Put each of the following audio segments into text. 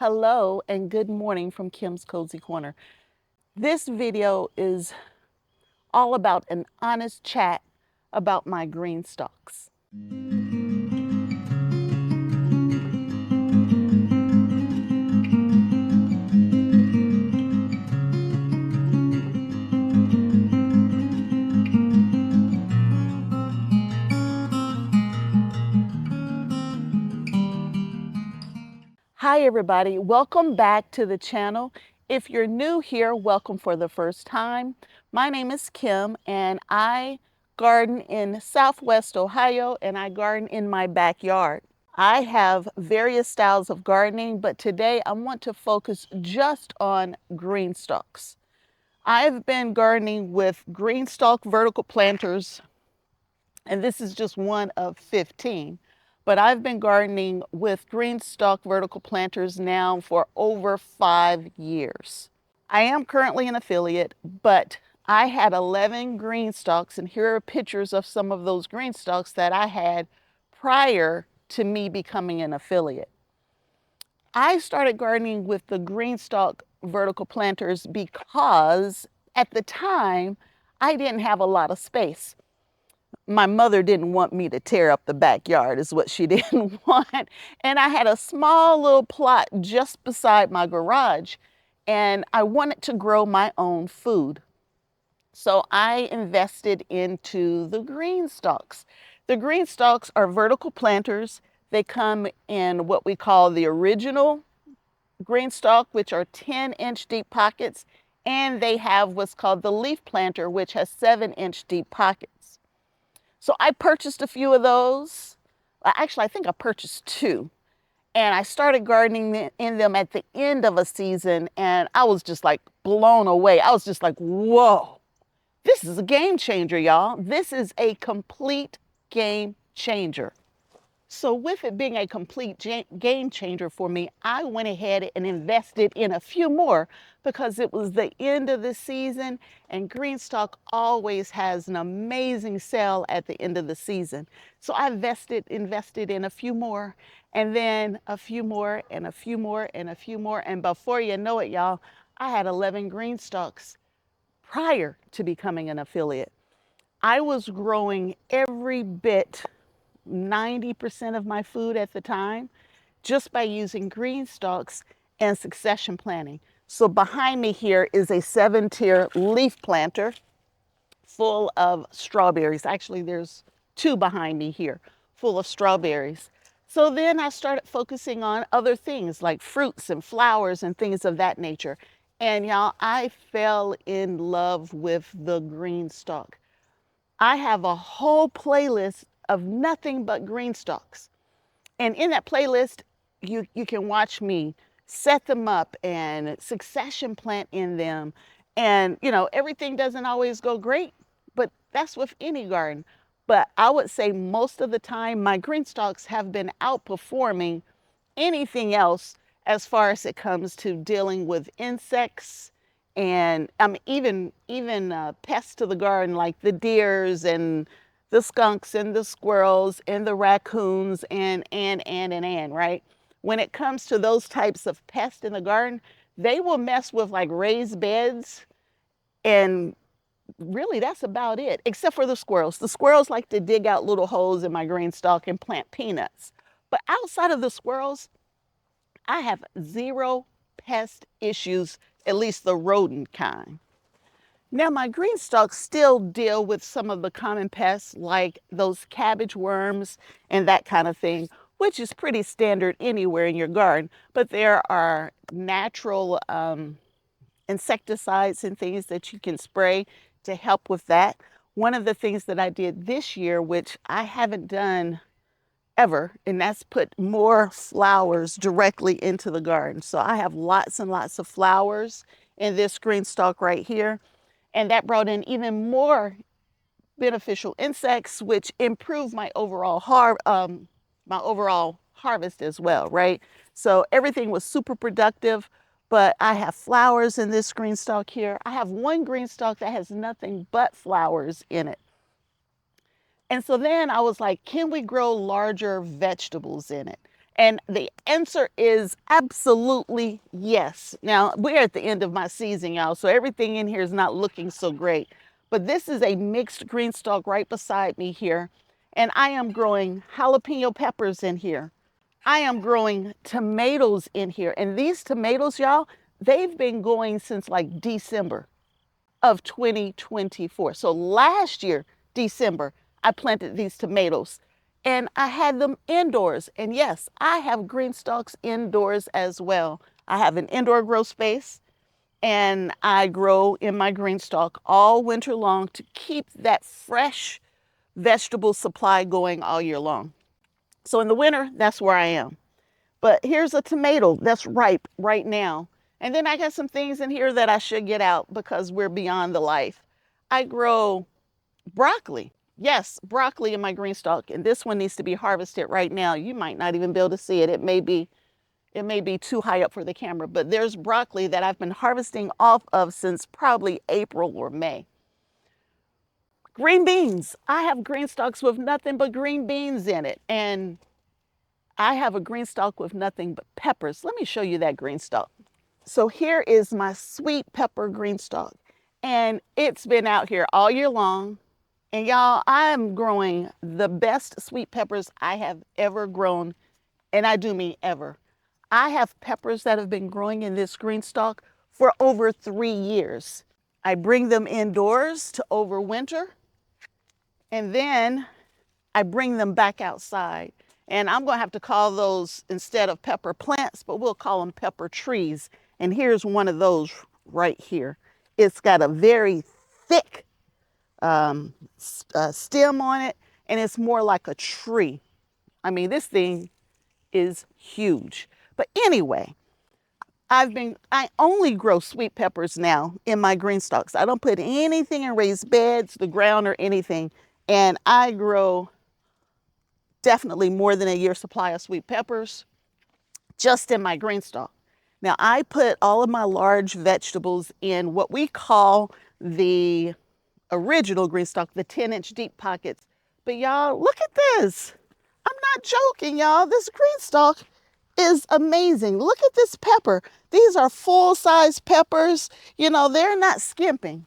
Hello and good morning from Kim's Cozy Corner. This video is all about an honest chat about my green stalks. Hi everybody, welcome back to the channel. If you're new here, welcome for the first time. My name is Kim and I garden in Southwest Ohio and I garden in my backyard. I have various styles of gardening, but today I want to focus just on green stalks. I've been gardening with GreenStalk vertical planters, and this is just one of 15. But I've been gardening with GreenStalk vertical planters now for over 5 years. I am currently an affiliate, but I had 11 GreenStalks, and here are pictures of some of those GreenStalks that I had prior to me becoming an affiliate. I started gardening with the GreenStalk vertical planters because at the time I didn't have a lot of space. My mother didn't want me to tear up the backyard is what she didn't want. And I had a small little plot just beside my garage and I wanted to grow my own food. So I invested into the GreenStalks. The GreenStalks are vertical planters. They come in what we call the original GreenStalk, which are 10-inch deep pockets, and they have what's called the leaf planter, which has 7-inch deep pockets. So I purchased a few of those. Actually, I think I purchased 2. And I started gardening in them at the end of a season, and I was just like blown away. I was just like, whoa, this is a game changer, y'all. This is a complete game changer. So with it being a complete game changer for me, I went ahead and invested in a few more because it was the end of the season and GreenStalk always has an amazing sale at the end of the season. So I invested in a few more and then a few more and a few more and a few more. And before you know it, y'all, I had 11 GreenStalks prior to becoming an affiliate. I was growing every bit 90% of my food at the time just by using GreenStalks and succession planting. So behind me here is a 7-tier leaf planter full of strawberries. Actually, there's 2 behind me here full of strawberries. So then I started focusing on other things like fruits and flowers and things of that nature. And y'all, I fell in love with the GreenStalk. I have a whole playlist of nothing but GreenStalks. And in that playlist, you can watch me set them up and succession plant in them. And, everything doesn't always go great, but that's with any garden. But I would say most of the time, my GreenStalks have been outperforming anything else as far as it comes to dealing with insects and even pests to the garden like the deers and the skunks and the squirrels and the raccoons and right? When it comes to those types of pests in the garden, they will mess with like raised beds and really that's about it, except for the squirrels. The squirrels like to dig out little holes in my GreenStalk and plant peanuts. But outside of the squirrels, I have 0 pest issues, at least the rodent kind. Now my GreenStalks still deal with some of the common pests like those cabbage worms and that kind of thing, which is pretty standard anywhere in your garden. But there are natural insecticides and things that you can spray to help with that. One of the things that I did this year, which I haven't done ever, and that's put more flowers directly into the garden. So I have lots and lots of flowers in this GreenStalk right here. And that brought in even more beneficial insects, which improved my overall harvest as well, right? So everything was super productive, but I have flowers in this GreenStalk here. I have one GreenStalk that has nothing but flowers in it. And so then I was like, can we grow larger vegetables in it? And the answer is absolutely yes. Now, we're at the end of my season, y'all, so everything in here is not looking so great. But this is a mixed green stalk right beside me here. And I am growing jalapeno peppers in here. I am growing tomatoes in here. And these tomatoes, y'all, they've been going since like December of 2024. So last year, December, I planted these tomatoes and I had them indoors. And yes, I have green stalks indoors as well. I have an indoor grow space and I grow in my green stalk all winter long to keep that fresh vegetable supply going all year long. So in the winter, that's where I am. But here's a tomato that's ripe right now. And then I got some things in here that I should get out because we're beyond the life. I grow broccoli. Yes, broccoli in my green stalk. And this one needs to be harvested right now. You might not even be able to see it. It may be too high up for the camera, but there's broccoli that I've been harvesting off of since probably April or May. Green beans. I have green stalks with nothing but green beans in it. And I have a green stalk with nothing but peppers. Let me show you that green stalk. So here is my sweet pepper green stalk. And it's been out here all year long. And y'all, I'm growing the best sweet peppers I have ever grown. And I do mean ever. I have peppers that have been growing in this green stalk for over 3 years. I bring them indoors to overwinter. And then I bring them back outside. And I'm going to have to call those, instead of pepper plants, but we'll call them pepper trees. And here's one of those right here. It's got a very thick stem on it, and it's more like a tree. I mean, this thing is huge. But anyway, I only grow sweet peppers now in my green stalks. I don't put anything in raised beds, the ground, or anything. And I grow definitely more than a year's supply of sweet peppers just in my green stalk. Now I put all of my large vegetables in what we call the original green stalk, the 10-inch deep pockets. But y'all, look at this. I'm not joking, y'all. This green stalk is amazing. Look at this pepper. These are full-size peppers. You know, they're not skimping.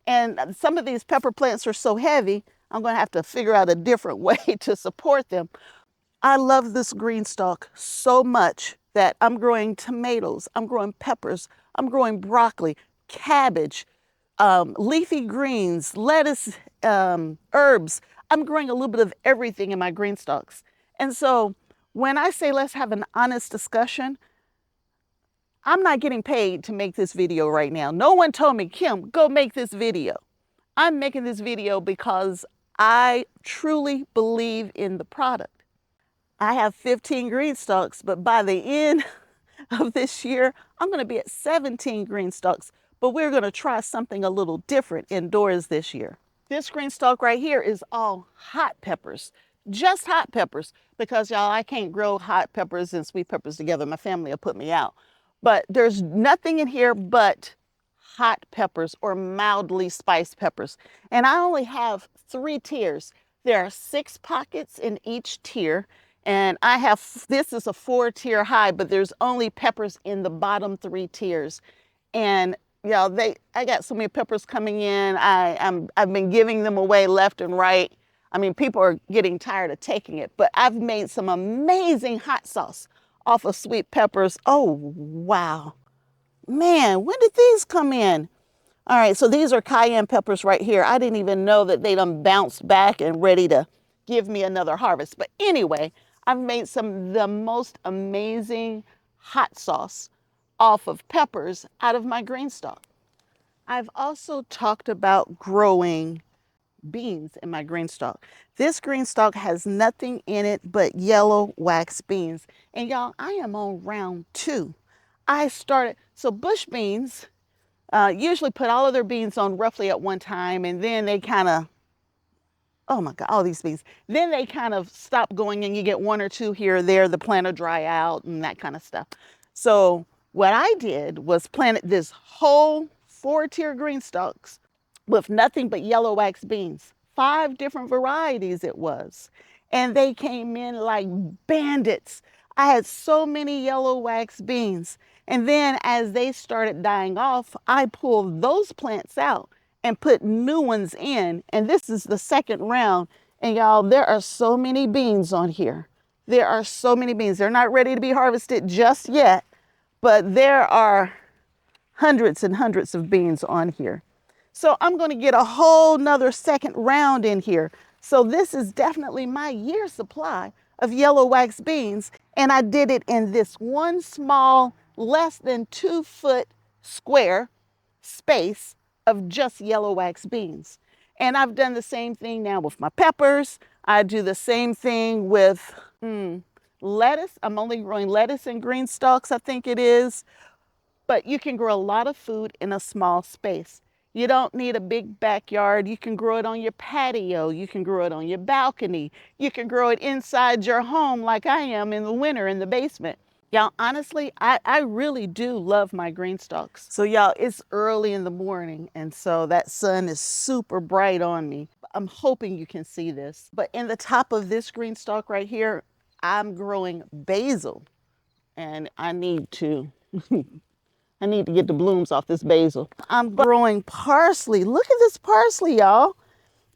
And some of these pepper plants are so heavy, I'm going to have to figure out a different way to support them. I love this green stalk so much that I'm growing tomatoes, I'm growing peppers, I'm growing broccoli, cabbage, leafy greens, lettuce, herbs. I'm growing a little bit of everything in my green stalks. And so when I say let's have an honest discussion, I'm not getting paid to make this video right now. No one told me, Kim, go make this video. I'm making this video because I truly believe in the product. I have 15 green stalks, but by the end of this year, I'm going to be at 17 green stalks. But we're going to try something a little different indoors this year. This green stalk right here is all hot peppers, just hot peppers, because y'all, I can't grow hot peppers and sweet peppers together. My family will put me out. But there's nothing in here but hot peppers or mildly spiced peppers. And I only have 3 tiers. There are 6 pockets in each tier. And I have, this is a 4-tier high, but there's only peppers in the bottom 3 tiers. And I got so many peppers coming in. I've been giving them away left and right. I mean, people are getting tired of taking it, but I've made some amazing hot sauce off of sweet peppers. Oh, wow. Man, when did these come in? All right, so these are cayenne peppers right here. I didn't even know that they done bounced back and ready to give me another harvest. But anyway, I've made the most amazing hot sauce off of peppers out of my green stalk. I've also talked about growing beans in my green stalk. This green stalk has nothing in it but yellow wax beans. And y'all, I am on round 2. So bush beans usually put all of their beans on roughly at one time, and then they kind of, oh my God, all these beans. Then they kind of stop going and you get 1 or 2 here or there, the plant will dry out and that kind of stuff. So what I did was planted this whole 4-tier green stalks with nothing but yellow wax beans. 5 different varieties it was. And they came in like bandits. I had so many yellow wax beans. And then as they started dying off, I pulled those plants out and put new ones in. And this is the second round. And y'all, there are so many beans on here. There are so many beans. They're not ready to be harvested just yet, but there are hundreds and hundreds of beans on here. So I'm going to get a whole nother second round in here. So this is definitely my year supply of yellow wax beans. And I did it in this one small, less than 2-foot square space of just yellow wax beans. And I've done the same thing now with my peppers. I do the same thing with lettuce. I'm only growing lettuce and green stalks, I think it is. But you can grow a lot of food in a small space. You don't need a big backyard. You can grow it on your patio. You can grow it on your balcony. You can grow it inside your home like I am in the winter in the basement. Y'all, honestly, I really do love my green stalks. So y'all, it's early in the morning, and so that sun is super bright on me. I'm hoping you can see this. But in the top of this green stalk right here, I'm growing basil. And I need to get the blooms off this basil. I'm growing parsley. Look at this parsley, y'all,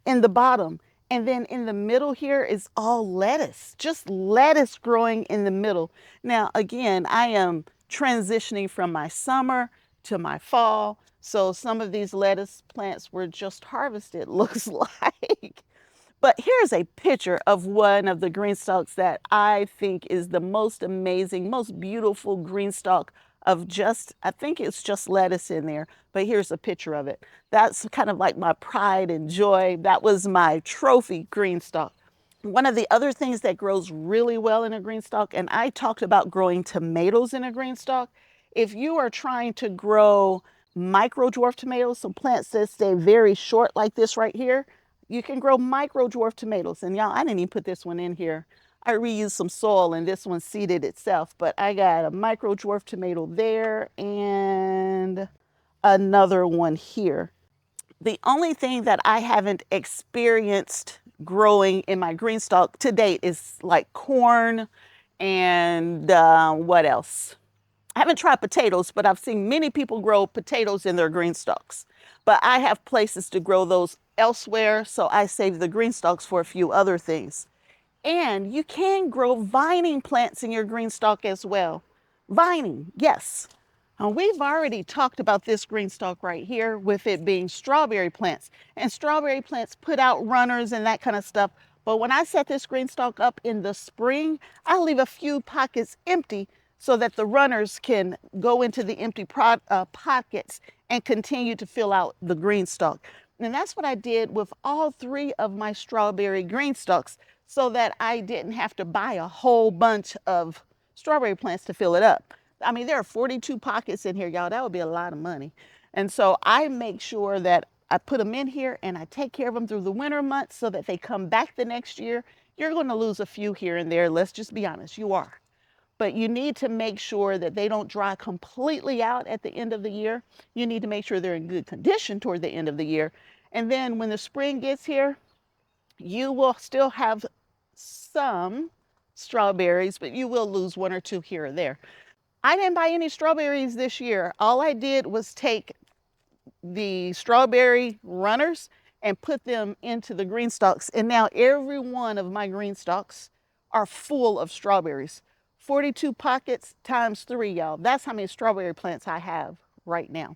in the bottom. And then in the middle here is all lettuce, just lettuce growing in the middle. Now, again, I am transitioning from my summer to my fall. So some of these lettuce plants were just harvested, looks like. But here's a picture of one of the green stalks that I think is the most amazing, most beautiful green stalk of just, I think it's just lettuce in there, but here's a picture of it. That's kind of like my pride and joy. That was my trophy green stalk. One of the other things that grows really well in a green stalk, and I talked about growing tomatoes in a green stalk. If you are trying to grow micro dwarf tomatoes, so plants that stay very short like this right here, you can grow micro dwarf tomatoes. And y'all, I didn't even put this one in here. I reused some soil and this one seeded itself, but I got a micro dwarf tomato there and another one here. The only thing that I haven't experienced growing in my green stalk to date is like corn and what else? I haven't tried potatoes, but I've seen many people grow potatoes in their green stalks. But I have places to grow those elsewhere, so I save the green stalks for a few other things. And you can grow vining plants in your green stalk as well. Vining, yes. We've already talked about this green stalk right here with it being strawberry plants. And strawberry plants put out runners and that kind of stuff. But when I set this green stalk up in the spring, I leave a few pockets empty so that the runners can go into the empty pockets and continue to fill out the green stalk. And that's what I did with all 3 of my strawberry green stalks so that I didn't have to buy a whole bunch of strawberry plants to fill it up. I mean, there are 42 pockets in here, y'all. That would be a lot of money. And so I make sure that I put them in here and I take care of them through the winter months so that they come back the next year. You're going to lose a few here and there. Let's just be honest, you are. But you need to make sure that they don't dry completely out at the end of the year. You need to make sure they're in good condition toward the end of the year. And then when the spring gets here, you will still have some strawberries, but you will lose 1 or 2 here or there. I didn't buy any strawberries this year. All I did was take the strawberry runners and put them into the green stalks. And now every one of my green stalks are full of strawberries. 42 pockets times 3, y'all. That's how many strawberry plants I have right now.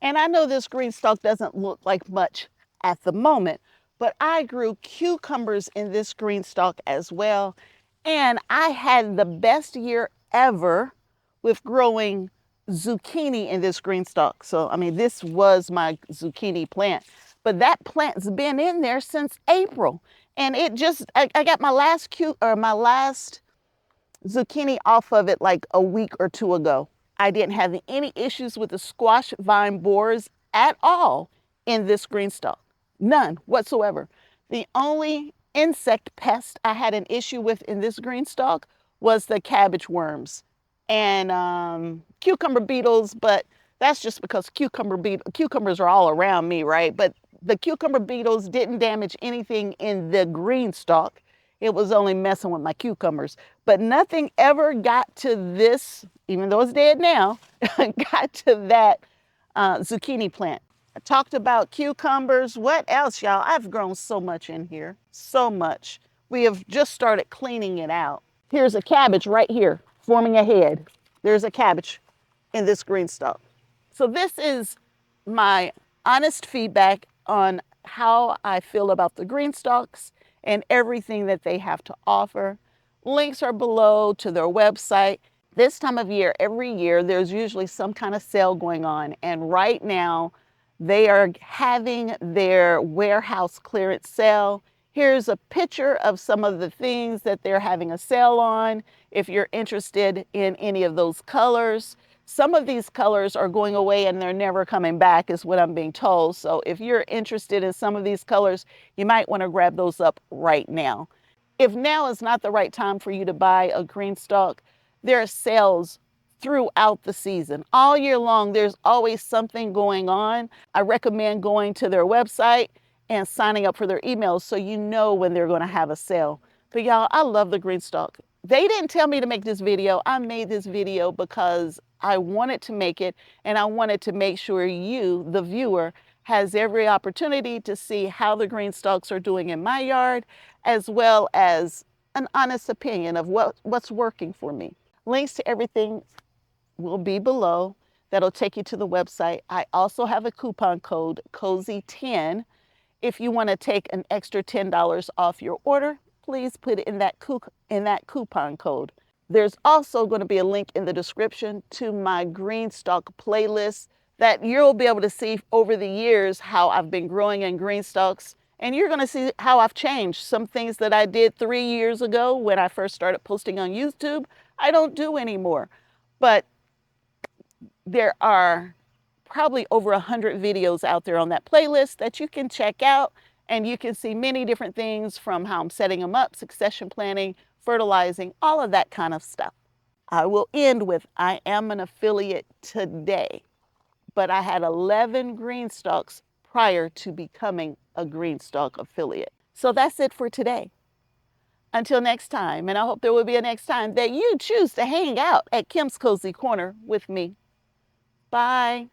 And I know this green stalk doesn't look like much at the moment, but I grew cucumbers in this green stalk as well. And I had the best year ever with growing zucchini in this green stalk. So, I mean, this was my zucchini plant, but that plant's been in there since April. And it just, I got my last zucchini off of it like a week or 2 ago. I didn't have any issues with the squash vine borers at all in this green stalk. None whatsoever. The only insect pest I had an issue with in this green stalk was the cabbage worms and cucumber beetles, but that's just because cucumbers are all around me, right? But the cucumber beetles didn't damage anything in the green stalk. it was only messing with my cucumbers. But nothing ever got to this, even though it's dead now, got to that zucchini plant. I talked about cucumbers. What else, y'all? I've grown so much in here, so much. We have just started cleaning it out. Here's a cabbage right here, forming a head. There's a cabbage in this green stalk. So this is my honest feedback on how I feel about the green stalks and everything that they have to offer. Links are below to their website. This time of year, every year, there's usually some kind of sale going on. And right now, they are having their warehouse clearance sale. Here's a picture of some of the things that they're having a sale on. If you're interested in any of those colors, some of these colors are going away and they're never coming back, is what I'm being told. So if you're interested in some of these colors, you might want to grab those up right now. If now is not the right time for you to buy a green stalk, there are sales throughout the season. All year long, there's always something going on. I recommend going to their website and signing up for their emails so you know when they're going to have a sale. But y'all, I love the green stalk. They didn't tell me to make this video. I made this video because I wanted to make it, and I wanted to make sure you, the viewer, has every opportunity to see how the green stalks are doing in my yard, as well as an honest opinion of what's working for me. Links to everything will be below. That'll take you to the website. I also have a coupon code, Kozy10. If you want to take an extra $10 off your order, please put it in that coupon code. There's also going to be a link in the description to my GreenStalk playlist that you'll be able to see over the years how I've been growing in GreenStalks. And you're going to see how I've changed. Some things that I did 3 years ago when I first started posting on YouTube, I don't do anymore. But there are probably over 100 videos out there on that playlist that you can check out, and you can see many different things from how I'm setting them up, succession planning, fertilizing, all of that kind of stuff. I will end with, I am an affiliate today, but I had 11 GreenStalks prior to becoming a GreenStalk affiliate. So that's it for today. Until next time, and I hope there will be a next time that you choose to hang out at Kim's Cozy Corner with me. Bye.